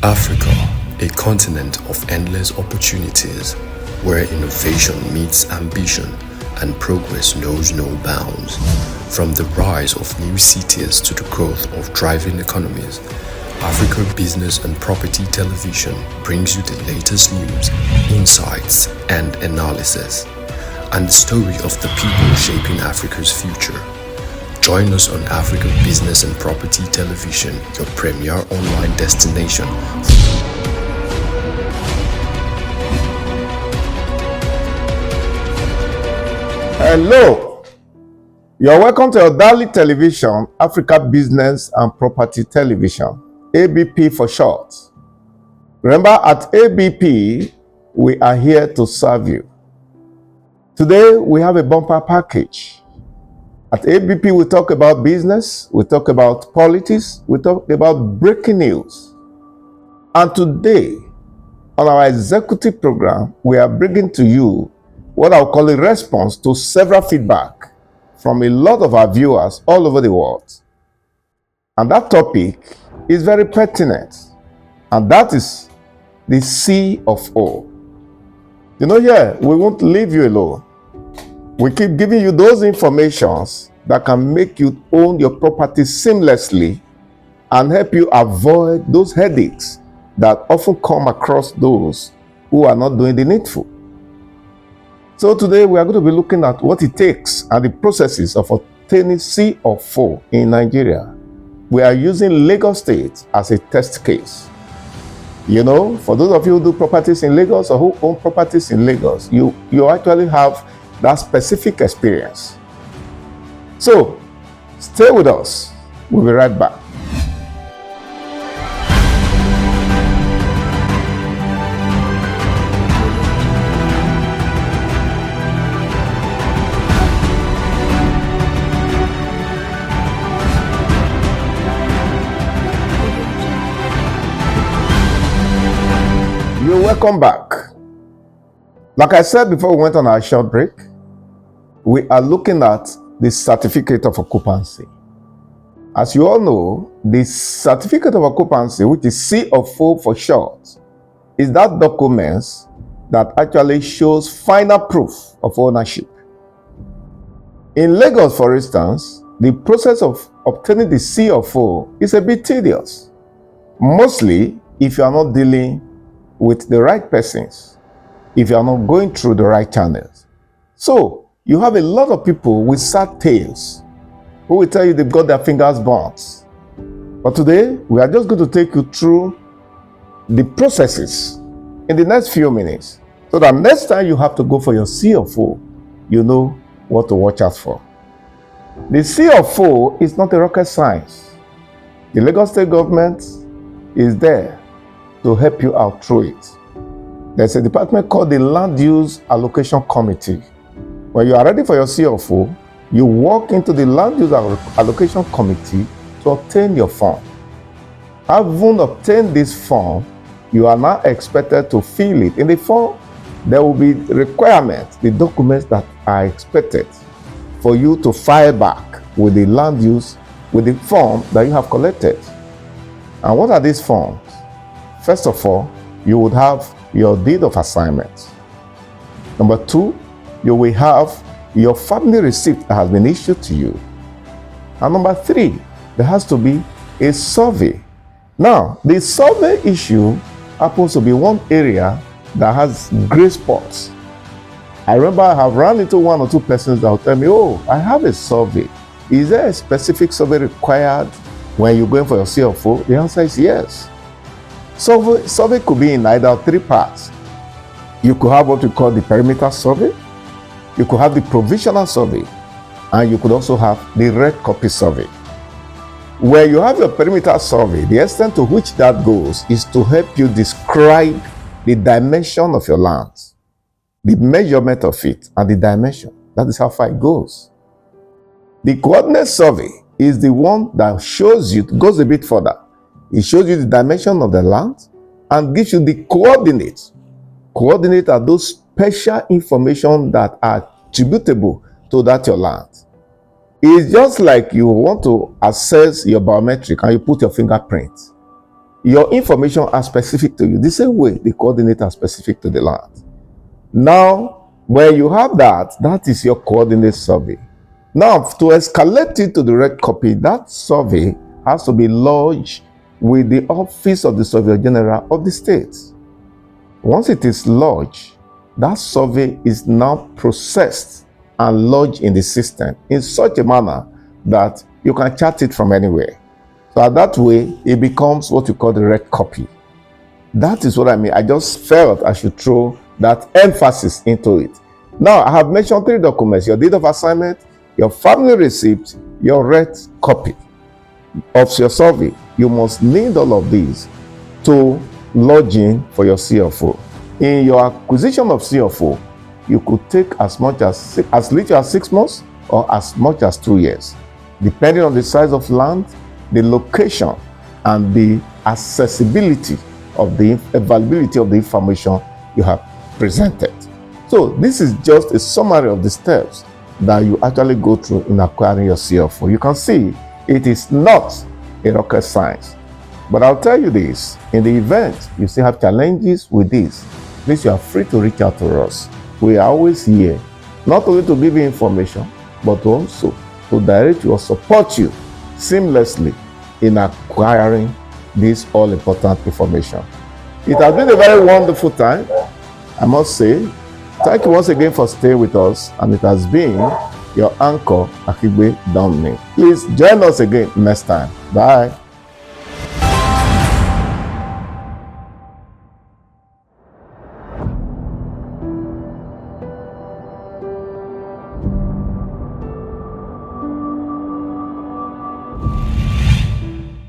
Africa, a continent of endless opportunities, where innovation meets ambition and progress knows no bounds. From the rise of new cities to the growth of thriving economies, Africa Business and Property Television brings you the latest news, insights, and analysis, and the story of the people shaping Africa's future. Join us on Africa Business and Property Television, your premier online destination. Hello, you're welcome to your daily television, Africa Business and Property Television, ABP for short. Remember, at ABP, we are here to serve you. Today, we have a bumper package. At ABP, we talk about business, we talk about politics, we talk about breaking news. And today, on our executive program, we are bringing to you what I'll call a response to several feedback from a lot of our viewers all over the world. And that topic is very pertinent, and that is the C of O. You know, here, we won't leave you alone. We keep giving you those informations that can make you own your property seamlessly and help you avoid those headaches that often come across those who are not doing the needful. So today we are going to be looking at what it takes and the processes of obtaining C of O in Nigeria. We are using Lagos State as a test case. You know, for those of you who do properties in Lagos or who own properties in Lagos, you actually have that specific experience. So, stay with us. We'll be right back. You're welcome back. Like I said before we went on our short break, we are looking at the certificate of occupancy. As you all know, the certificate of occupancy, which is C of O for short, is that document that actually shows final proof of ownership. In Lagos, for instance, the process of obtaining the C of O is a bit tedious, mostly if you are not dealing with the right persons, if you are not going through the right channels. So, you have a lot of people with sad tales who will tell you they've got their fingers burnt. But today, we are just going to take you through the processes in the next few minutes, so that next time you have to go for your C of O, you know what to watch out for. The C of O is not a rocket science. The Lagos State government is there to help you out through it. There's a department called the Land Use Allocation Committee. When you are ready for your C of O, you walk into the Land Use Allocation Committee to obtain your form. Having obtained this form, you are now expected to fill it. In the form, there will be requirements, the documents that are expected for you to file back with the land use, with the form that you have collected. And what are these forms? First of all, you would have your deed of assignment. Number two, you will have your family receipt that has been issued to you. And number three, there has to be a survey. Now, the survey issue happens to be one area that has gray spots. I remember I have run into one or two persons that will tell me, oh, I have a survey. Is there a specific survey required when you're going for your C of O? The answer is yes. Survey could be in either three parts. You could have what we call the perimeter survey, you could have the provisional survey, and you could also have the red copy survey. Where you have your perimeter survey, the extent to which that goes is to help you describe the dimension of your land, the measurement of it, and the dimension. That is how far it goes. The coordinate survey is the one that shows you, goes a bit further. It shows you the dimension of the land and gives you the coordinates. Coordinates are those special information that are attributable to that your land. It's just like you want to assess your biometric and you put your fingerprint. your information are specific to you. The same way the coordinates are specific to the land. Now, when you have that, that is your coordinate survey. Now, to escalate it to the red copy, that survey has to be lodged with the Office of the Surveyor General of the state. Once it is lodged, that survey is now processed and lodged in the system in such a manner that you can chart it from anywhere. So that way, it becomes what you call the red copy. That is what I mean. I just felt I should throw that emphasis into it. Now, I have mentioned 3 documents: your deed of assignment, your family receipt, your red copy of your survey. You must need all of these to lodge in for your CFO. In your acquisition of CFO, you could take as little as 6 months or as much as 2 years, depending on the size of land, the location, and the accessibility of the availability of the information you have presented. So this is just a summary of the steps that you actually go through in acquiring your CFO. You can see it is not a rocket science. But I'll tell you this, in the event you still have challenges with this, please, you are free to reach out to us. We are always here, not only to give you information, but also to direct you or support you seamlessly in acquiring this all-important information. It has been a very wonderful time, I must say. Thank you once again for staying with us, and it has been your anchor, Akigbe Dominic. Please join us again next time. Bye.